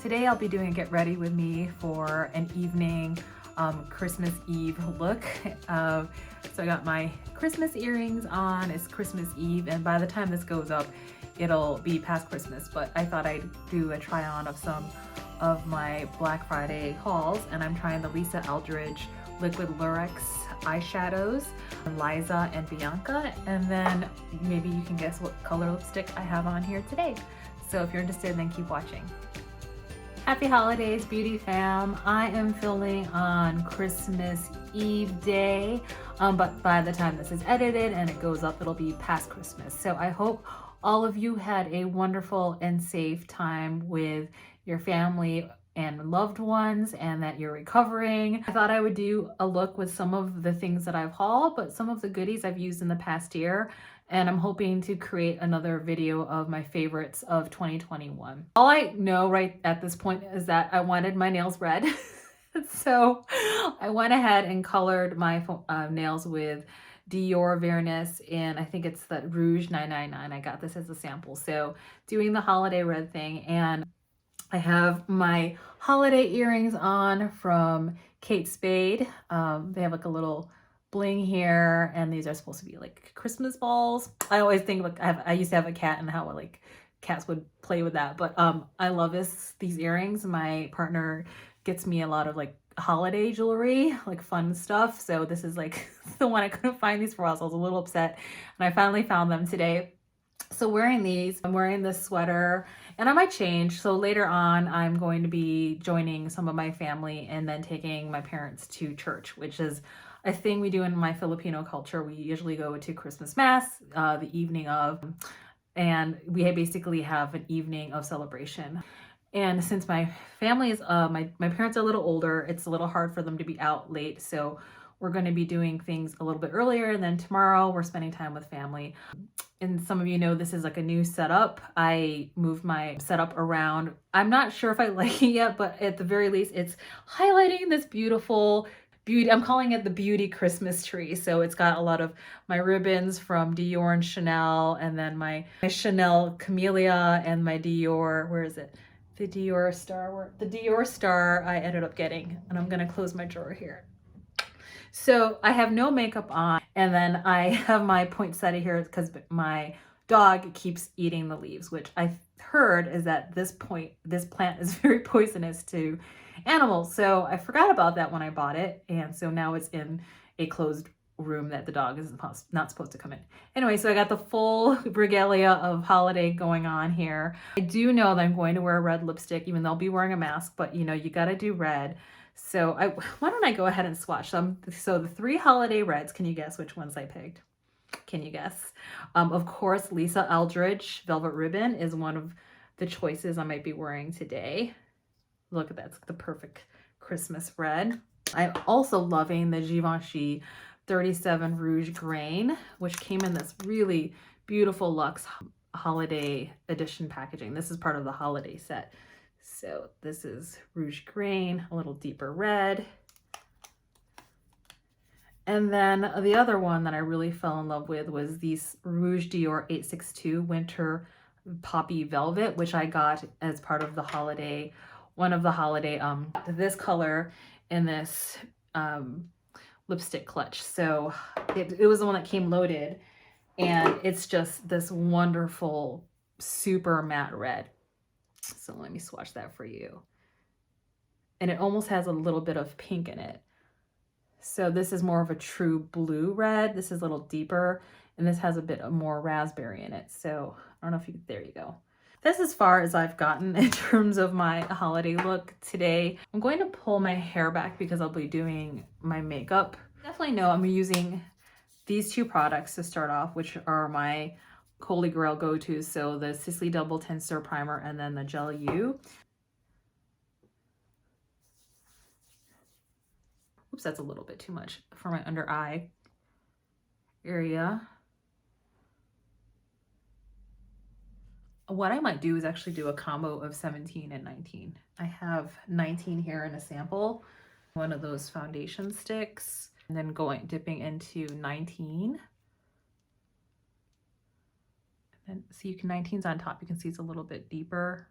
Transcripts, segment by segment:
Today I'll be doing a get ready with me for an evening Christmas Eve look. So I got my Christmas earrings on. It's Christmas Eve, and by the time this goes up, it'll be past Christmas, but I thought I'd do a try on of some of my Black Friday hauls, and I'm trying the Lisa Eldridge liquid Lurex eyeshadows, Liza and Bianca, and then maybe you can guess what color lipstick I have on here today. So if you're interested, then keep watching. Happy holidays, beauty fam. I am filming on Christmas Eve day, but by the time this is edited and it goes up, it'll be past Christmas. So I hope all of you had a wonderful and safe time with your family and loved ones, and that you're recovering. I thought I would do a look with some of the things that I've hauled, but some of the goodies I've used in the past year, and I'm hoping to create another video of my favorites of 2021. All I know right at this point is that I wanted my nails red. So I went ahead and colored my nails with Dior Vernis, and I think it's the Rouge 999. I got this as a sample. So doing the holiday red thing, and I have my holiday earrings on from Kate Spade. They have like a little bling here, and these are supposed to be like Christmas balls. I always think like I used to have a cat and how like cats would play with that, but I love these earrings. My partner gets me a lot of like holiday jewelry, like fun stuff. So this is like the one I couldn't find these for a while, so I was a little upset, and I finally found them today. So wearing these, I'm wearing this sweater, and I might change. So later on, I'm going to be joining some of my family and then taking my parents to church, which is a thing we do in my Filipino culture. We usually go to Christmas Mass the evening of, and we basically have an evening of celebration. And since my family is, my parents are a little older, it's a little hard for them to be out late. So we're going to be doing things a little bit earlier, and then tomorrow we're spending time with family. And some of you know this is like a new setup. I moved my setup around. I'm not sure if I like it yet, but at the very least, it's highlighting this beautiful beauty. I'm calling it the beauty Christmas tree. So it's got a lot of my ribbons from Dior and Chanel, and then my Chanel Camellia and my Dior, where is it? The Dior Star I ended up getting, and I'm going to close my drawer here. So I have no makeup on, and then I have my poinsettia here because my dog keeps eating the leaves, which I heard is that this plant is very poisonous to animals. So I forgot about that when I bought it, and so now it's in a closed room that the dog is not supposed to come in. Anyway, so I got the full regalia of holiday going on here. I do know that I'm going to wear a red lipstick, even though I'll be wearing a mask, but you know, you got to do red. So why don't I go ahead and swatch them? So the 3 holiday reds, can you guess which ones I picked? Can you guess? Of course, Lisa Eldridge Velvet Ribbon is one of the choices I might be wearing today. Look at that, it's the perfect Christmas red. I'm also loving the Givenchy 37 Rouge Grain, which came in this really beautiful luxe holiday edition packaging. This is part of the holiday set. So this is Rouge Grain, a little deeper red. And then the other one that I really fell in love with was these Rouge Dior 862 Winter Poppy Velvet, which I got as part of the holiday, this color in this lipstick clutch. So it was the one that came loaded, and it's just this wonderful, super matte red. So let me swatch that for you. And it almost has a little bit of pink in it. So this is more of a true blue red. This is a little deeper, and this has a bit more raspberry in it. So I don't know if you, there you go. That's as far as I've gotten in terms of my holiday look today. I'm going to pull my hair back because I'll be doing my makeup. Definitely know I'm using these 2 products to start off, which are my Holy Grail go-tos. So the Sisley Double Tenseur Primer, and then the Gel U. Oops, that's a little bit too much for my under eye area. What I might do is actually do a combo of 17 and 19. I have 19 here in a sample, one of those foundation sticks, and then dipping into 19. And so you can, 19's on top, you can see it's a little bit deeper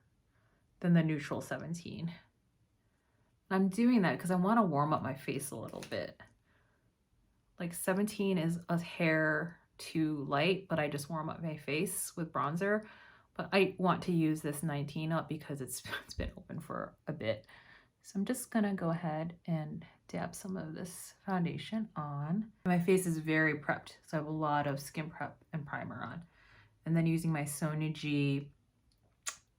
than the neutral 17. I'm doing that because I want to warm up my face a little bit. Like 17 is a hair too light, but I just warm up my face with bronzer. But I want to use this 19 up because it's been open for a bit. So I'm just gonna go ahead and dab some of this foundation on. My face is very prepped, so I have a lot of skin prep and primer on. And then using my Sonia G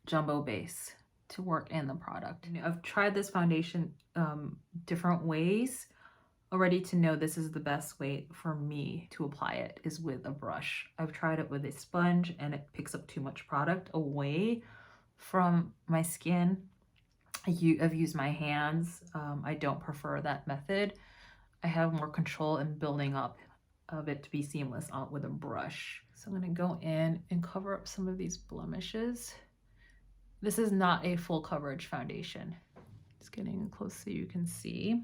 Jumbo Base to work in the product. I've tried this foundation different ways already to know this is the best way for me to apply it is with a brush. I've tried it with a sponge and it picks up too much product away from my skin. I've used my hands. I don't prefer that method. I have more control in building up of it to be seamless with a brush. So I'm going to go in and cover up some of these blemishes. This is not a full coverage foundation. Just getting close so you can see.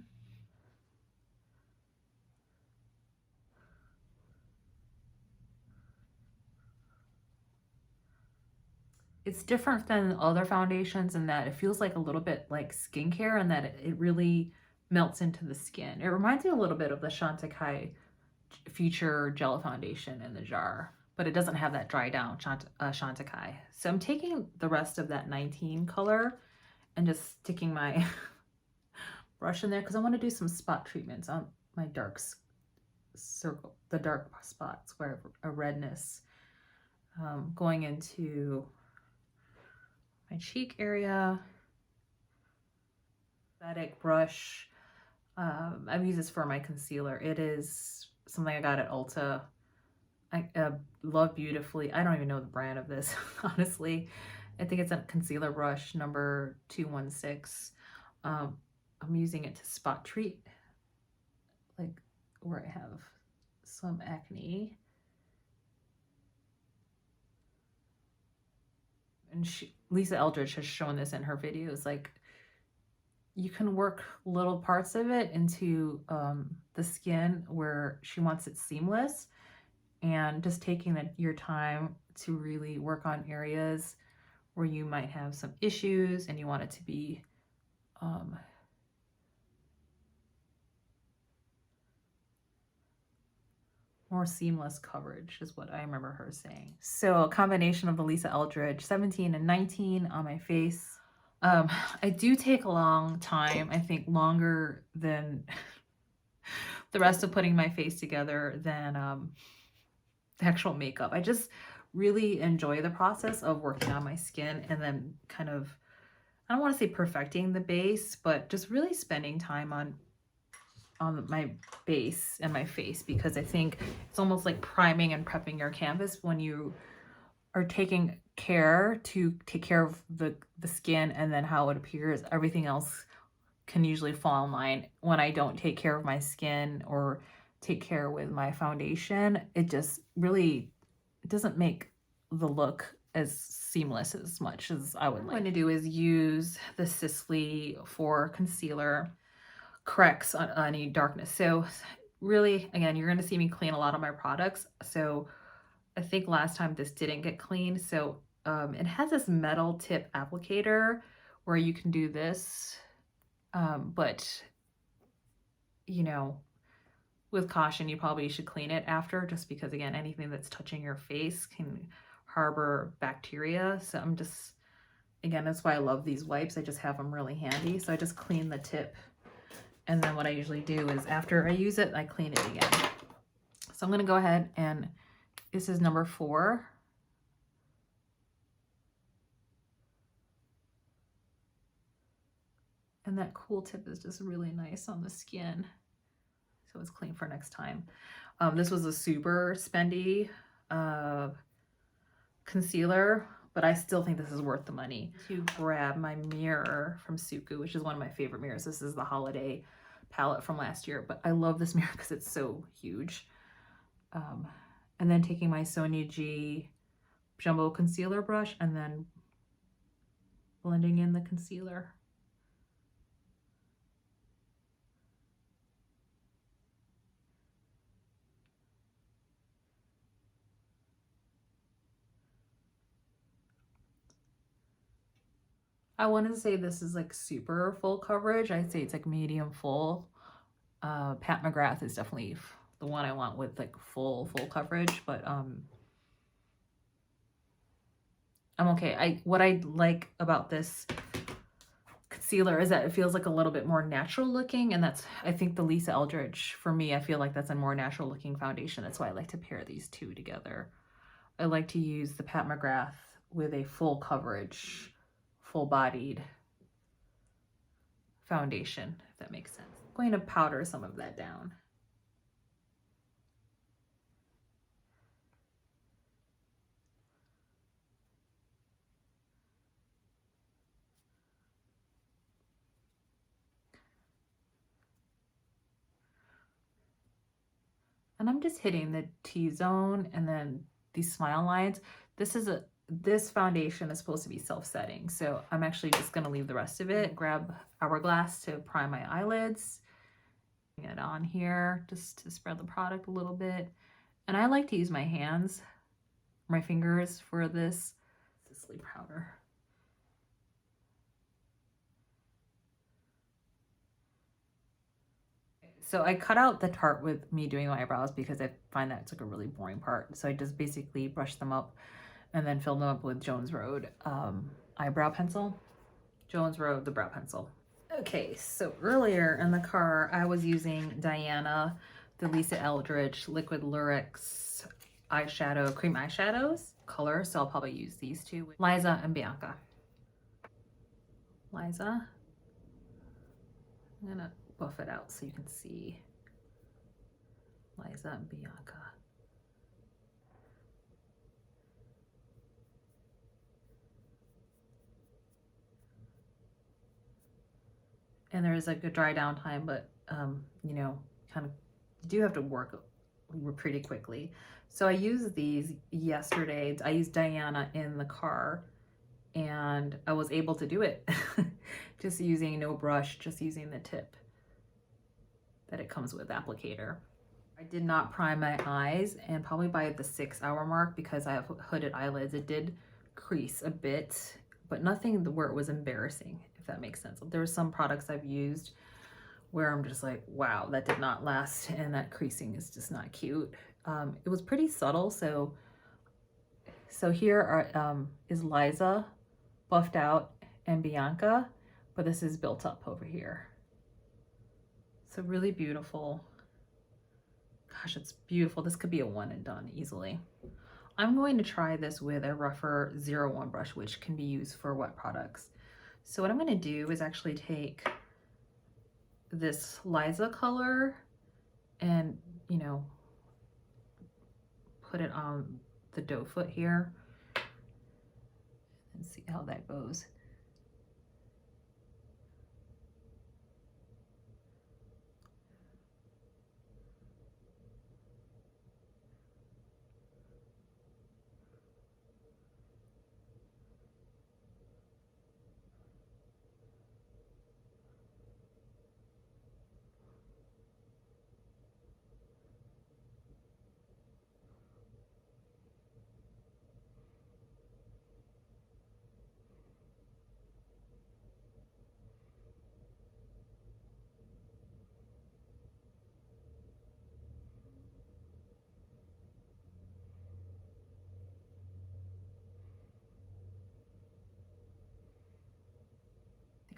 It's different than other foundations in that it feels like a little bit like skincare and that it really melts into the skin. It reminds me a little bit of the Chantecaille Future Gel Foundation in the jar, but it doesn't have that dry down Chantecaille. So I'm taking the rest of that 19 color and just sticking my brush in there because I want to do some spot treatments on my dark circle, the dark spots where I have a redness. Going into my cheek area. Synthetic brush. I've used this for my concealer. It is something I got at Ulta. I love Beautifully. I don't even know the brand of this, honestly. I think it's a concealer brush number 216. I'm using it to spot treat, like where I have some acne. And Lisa Eldridge has shown this in her videos, like you can work little parts of it into the skin where she wants it seamless, and just taking your time to really work on areas where you might have some issues and you want it to be more seamless coverage is what I remember her saying. So a combination of the Lisa Eldridge 17 and 19 on my face. I do take a long time, I think longer than the rest of putting my face together than the actual makeup. I just really enjoy the process of working on my skin and then kind of, I don't want to say perfecting the base, but just really spending time on my base and my face, because I think it's almost like priming and prepping your canvas when you are taking care to take care of the skin and then how it appears. Everything else can usually fall in line. When I don't take care of my skin or take care with my foundation, it just really doesn't make the look as seamless as much as I would like. What I'm going to do is use the Sisley for concealer, corrects on any darkness. So really, again, you're going to see me clean a lot of my products. So I think last time this didn't get cleaned. So it has this metal tip applicator where you can do this, but you know, with caution, you probably should clean it after, just because again, anything that's touching your face can harbor bacteria. So I'm just, again, that's why I love these wipes. I just have them really handy. So I just clean the tip. And then what I usually do is after I use it, I clean it again. So I'm going to go ahead and this is number 4. And that cool tip is just really nice on the skin. So it's clean for next time. This was a super spendy concealer, but I still think this is worth the money. To grab my mirror from Suku, which is one of my favorite mirrors. This is the holiday palette from last year, but I love this mirror because it's so huge. And then taking my Sonia G Jumbo Concealer brush and then blending in the concealer. I want to say this is like super full coverage. I'd say it's like medium full. Pat McGrath is definitely the one I want with like full coverage, but I'm okay. What I like about this concealer is that it feels like a little bit more natural looking, and that's, I think, the Lisa Eldridge, for me, I feel like that's a more natural looking foundation. That's why I like to pair these two together. I like to use the Pat McGrath with a full coverage, full bodied foundation, if that makes sense. I'm going to powder some of that down. And I'm just hitting the T-zone and then these smile lines. This foundation is supposed to be self-setting, so I'm actually just gonna leave the rest of it. Grab Hourglass to prime my eyelids. Bring it on here just to spread the product a little bit. And I like to use my hands, my fingers for this Sisley powder. So I cut out the part with me doing my eyebrows because I find that it's like a really boring part. So I just basically brush them up and then fill them up with Jones Road eyebrow pencil. Jones Road, the brow pencil. Okay, so earlier in the car, I was using Diana, the Lisa Eldridge Liquid Lurex eyeshadow, cream eyeshadows color. So I'll probably use these two. Liza and Bianca. Liza. I'm gonna buff it out so you can see. Liza and Bianca. And there is like a dry down time, but you know, kind of, you do have to work pretty quickly. So I used these yesterday. I used Diana in the car and I was able to do it just using no brush, just using the tip that it comes with applicator. I did not prime my eyes, and probably by the 6-hour mark, because I have hooded eyelids, it did crease a bit, but nothing where it was embarrassing, if that makes sense. There were some products I've used where I'm just like, wow, that did not last, and that creasing is just not cute. It was pretty subtle, so here are is Liza buffed out and Bianca, but this is built up over here. So really beautiful. Gosh, it's beautiful. This could be a one and done easily. I'm going to try this with a rougher 01 brush, which can be used for wet products. So what I'm going to do is actually take this Liza color and, you know, put it on the doe foot here and see how that goes.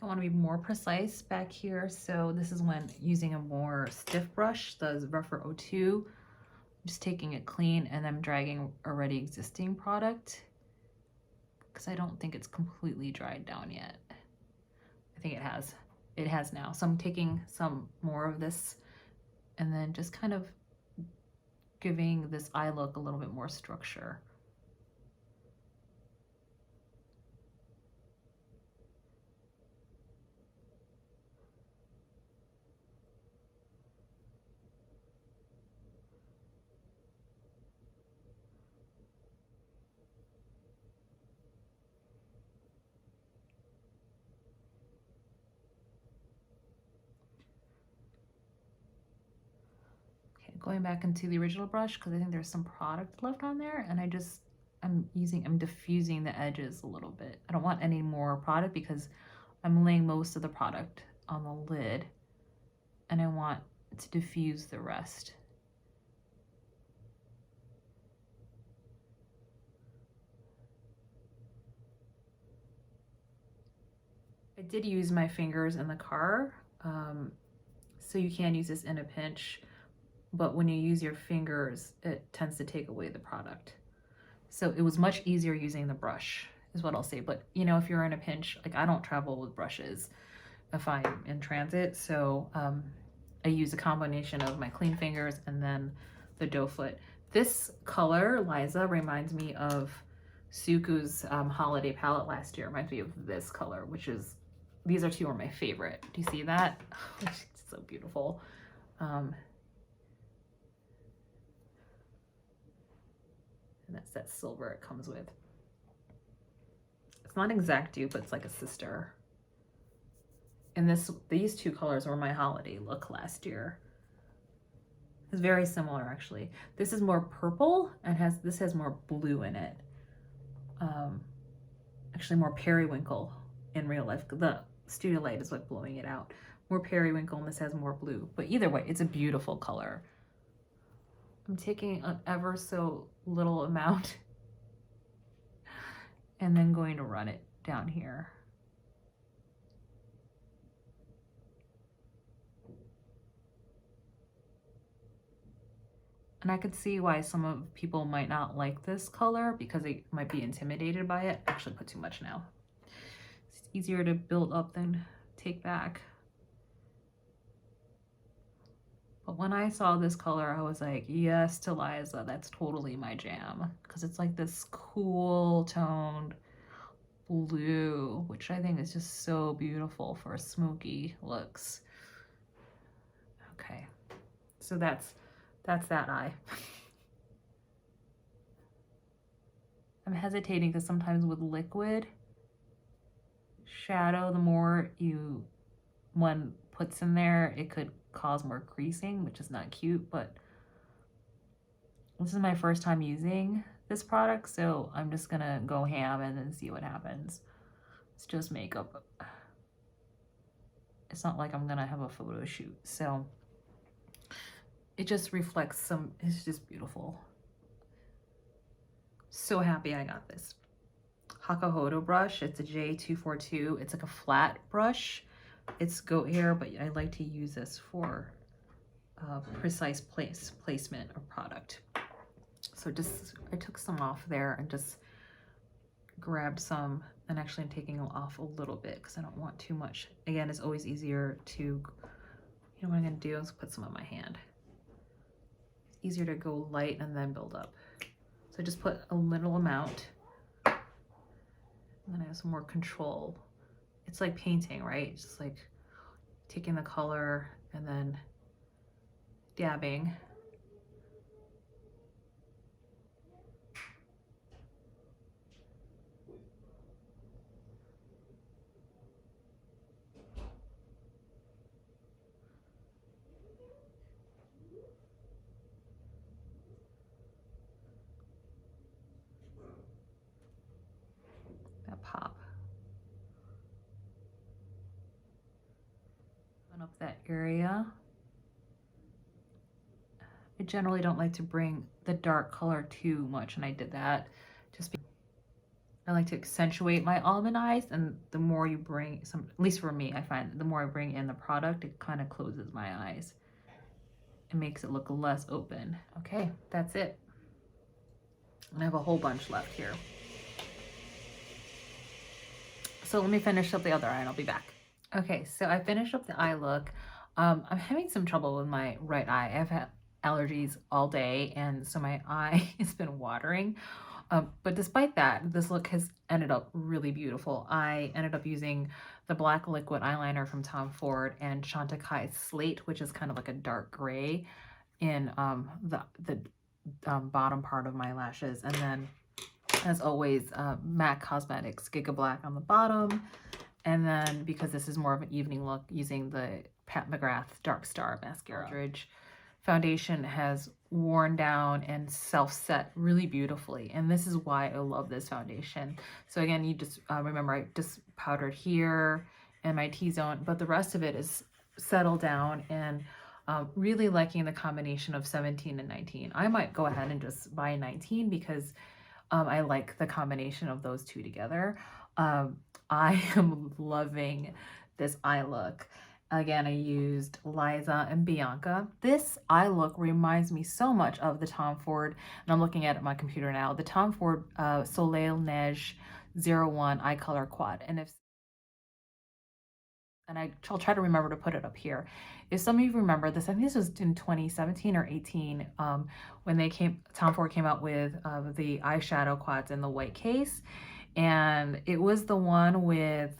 I want to be more precise back here. So this is when using a more stiff brush, the rougher 02. I'm just taking it clean and I'm dragging already existing product because I don't think it's completely dried down yet. I think it has. It has now. So I'm taking some more of this and then just kind of giving this eye look a little bit more structure. Going back into the original brush because I think there's some product left on there, and I just I'm diffusing the edges a little bit. I don't want any more product because I'm laying most of the product on the lid and I want to diffuse the rest. I did use my fingers in the car, so you can use this in a pinch, but when you use your fingers, it tends to take away the product. So it was much easier using the brush, is what I'll say. But you know, if you're in a pinch, like I don't travel with brushes if I'm in transit, so I use a combination of my clean fingers and then the doe foot. This color, Liza, reminds me of Suku's holiday palette last year. Reminds me of this color, which is, these are two of my favorite. Do you see that? It's so beautiful. And that's that silver it comes with. It's not an exact dupe, but it's like a sister. And these two colors were my holiday look last year. It's very similar actually. This is more purple and this has more blue in it. Actually more periwinkle in real life. The studio light is like blowing it out. More periwinkle and this has more blue. But either way, it's a beautiful color. I'm taking an ever so little amount and then going to run it down here. And I could see why some of people might not like this color because they might be intimidated by it. I actually put too much now. It's easier to build up than take back. But when I saw this color, I was like, yes to Liza, that's totally my jam. Because it's like this cool toned blue, which I think is just so beautiful for smoky looks. Okay, so that's that eye. I'm hesitating because sometimes with liquid shadow, the more one puts in there, it could cause more creasing, which is not cute, but this is my first time using this product, so I'm just gonna go ham and then see what happens. It's just makeup. It's not like I'm gonna have a photo shoot, so it just reflects it's just beautiful. So happy I got this. Hakuhodo brush, it's a J242. It's like a flat brush. It's goat hair, but I like to use this for precise placement of product. So I took some off there and just grabbed some, and actually I'm taking them off a little bit because I don't want too much. Again, it's always easier to, you know what I'm gonna do is put some on my hand. It's easier to go light and then build up. So I just put a little amount, and then I have some more control. It's like painting, right? Just like taking the color and then dabbing. That pop. Up that area. I generally don't like to bring the dark color too much, and I did that just because I like to accentuate my almond eyes, and the more you bring at least for me, I find the more I bring in the product, it kind of closes my eyes. It makes it look less open. Okay, that's it. And I have a whole bunch left here. So let me finish up the other eye and I'll be back. Okay, so I finished up the eye look. I'm having some trouble with my right eye. I've had allergies all day, and so my eye has been watering. But despite that, this look has ended up really beautiful. I ended up using the black liquid eyeliner from Tom Ford and Chantecaille Slate, which is kind of like a dark gray in the bottom part of my lashes. And then, as always, MAC Cosmetics Giga Black on the bottom. And then, because this is more of an evening look, using the Pat McGrath Dark Star Mascara. Eldridge foundation has worn down and self-set really beautifully. And this is why I love this foundation. So again, you just remember I just powdered here and my T-zone, but the rest of it is settled down, and really liking the combination of 17 and 19. I might go ahead and just buy 19 because I like the combination of those two together. I am loving this eye look. Again, I used Liza and Bianca. This eye look reminds me so much of the Tom Ford, and I'm looking at it on my computer now, the Tom Ford Soleil Neige 01 Eye Color Quad. And I'll try to remember to put it up here. If some of you remember this, I think this was in 2017 or 18, when Tom Ford came out with the eyeshadow quads in the white case. And it was the one with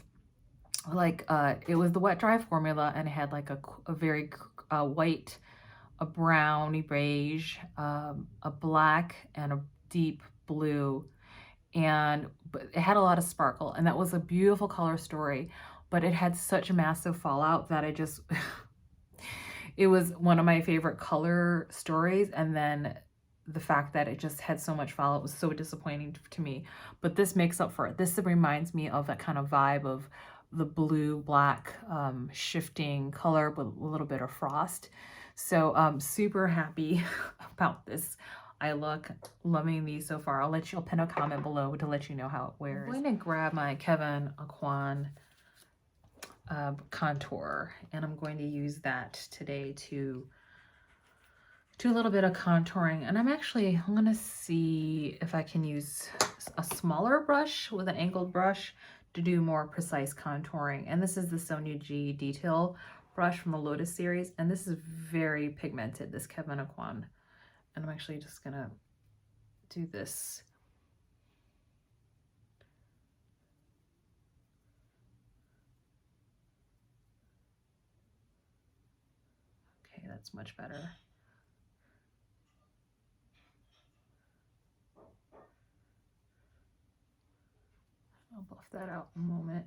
like, it was the wet dry formula, and it had like a very white, a browny beige, a black, and a deep blue. But it had a lot of sparkle, and that was a beautiful color story, but it had such a massive fallout that I just it was one of my favorite color stories, and then the fact that it just had so much fallout was so disappointing to me. But this makes up for it. This reminds me of that kind of vibe of the blue black shifting color with a little bit of frost. So I'm super happy about this eye look. Loving these so far. I'll pin a comment below to let you know how it wears. I'm going to grab my Kevyn Aucoin contour, and I'm going to use that today to do a little bit of contouring. And I'm going to see if I can use a smaller brush with an angled brush to do more precise contouring. And this is the Sonia G Detail brush from the Lotus series, and this is very pigmented, this Kevyn Aucoin. And I'm actually just gonna do this. Okay, that's much better. I'll buff that out in a moment.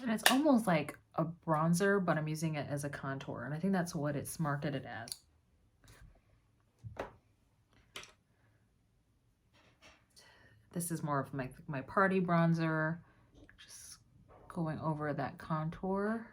And it's almost like a bronzer, but I'm using it as a contour. And I think that's what it's marketed as. This is more of my party bronzer. Just going over that contour.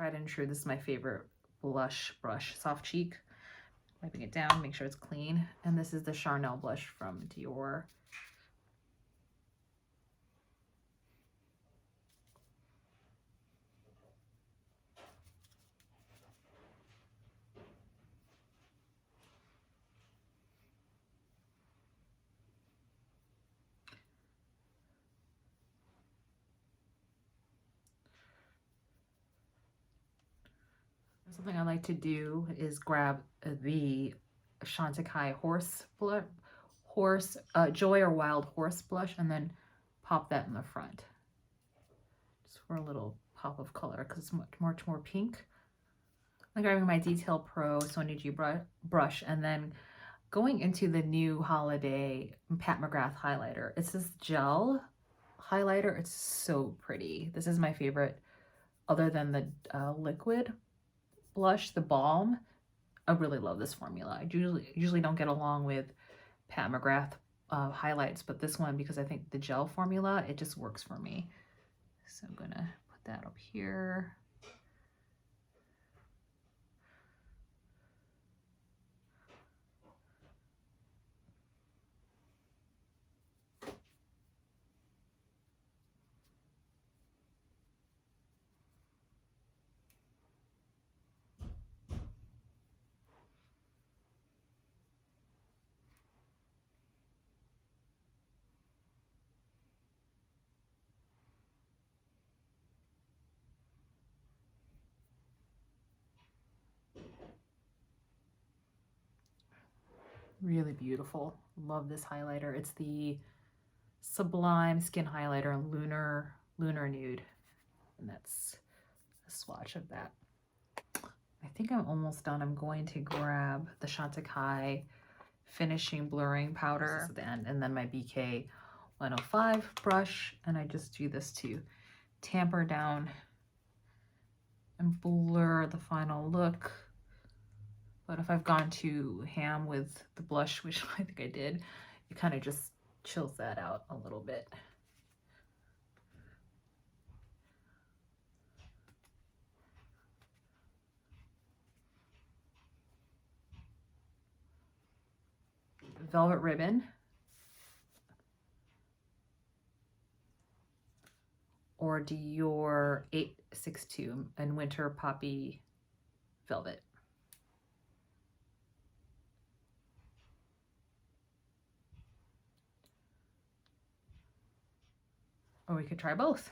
I try to ensure this is my favorite blush brush, Soft Cheek. Wiping it down, make sure it's clean. And this is the Charnel blush from Dior. Something I like to do is grab the Chantecaille Joy or Wild Horse blush, and then pop that in the front. Just for a little pop of color because it's much more pink. I'm grabbing my Detail Pro Sonia G brush and then going into the new holiday Pat McGrath highlighter. It's this gel highlighter. It's so pretty. This is my favorite other than the liquid blush, the balm. I really love this formula. I usually don't get along with Pat McGrath highlights, but this one, because I think the gel formula, it just works for me. So I'm gonna put that up here. Really beautiful. Love this highlighter. It's the Sublime Skin Highlighter Lunar Nude. And that's a swatch of that. I think I'm almost done. I'm going to grab the Chantecaille Finishing Blurring Powder at the end, and then my BK 105 brush. And I just do this to tamper down and blur the final look. But if I've gone too ham with the blush, which I think I did, it kind of just chills that out a little bit. Velvet Ribbon or Dior 862 and Winter Poppy Velvet. Or we could try both.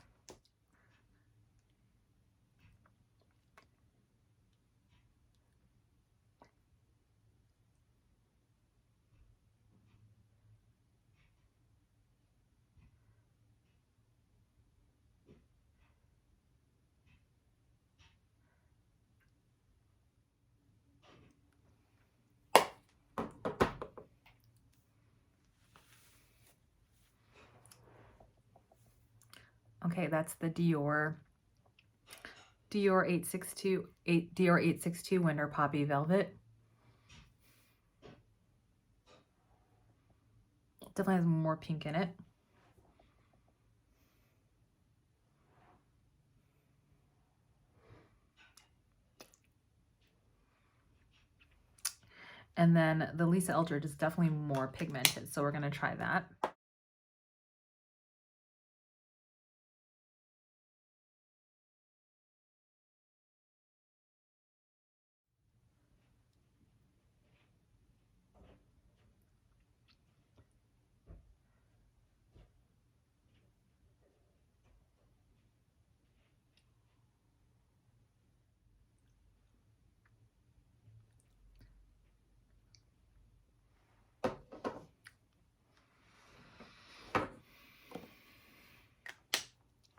Okay, that's the Dior 862 Winter Poppy Velvet. Definitely has more pink in it. And then the Lisa Eldridge is definitely more pigmented, so we're gonna try that.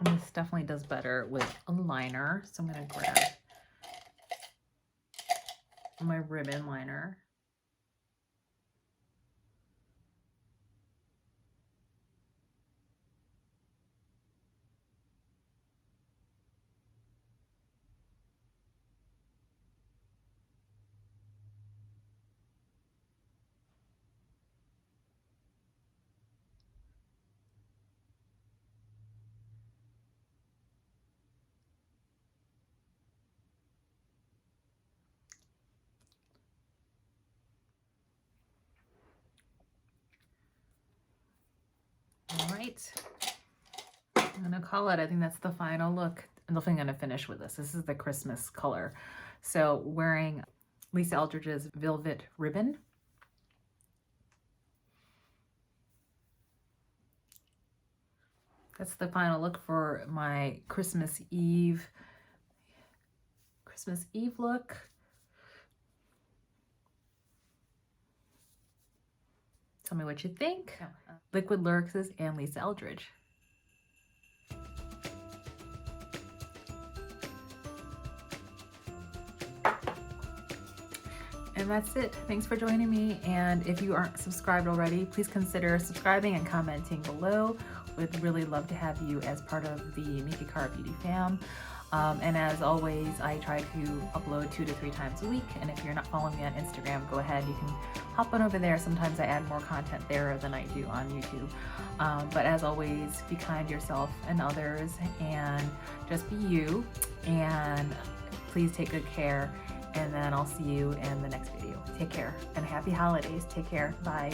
And this definitely does better with a liner, so I'm gonna grab my ribbon liner. All right, I'm gonna call it. I think that's the final look. I'm definitely gonna finish with this. This is the Christmas color. So wearing Lisa Eldridge's Velvet Ribbon. That's the final look for my Christmas Eve look. Tell me what you think. Liquid Lurex and Lisa Eldridge. And that's it. Thanks for joining me. And if you aren't subscribed already, please consider subscribing and commenting below. Would really love to have you as part of the Miki Cara Beauty fam. And as always, I try to upload 2 to 3 times a week. And if you're not following me on Instagram, go ahead. You can hop on over there. Sometimes I add more content there than I do on YouTube. But as always, be kind to yourself and others, and just be you. And please take good care. And then I'll see you in the next video. Take care and happy holidays. Take care. Bye.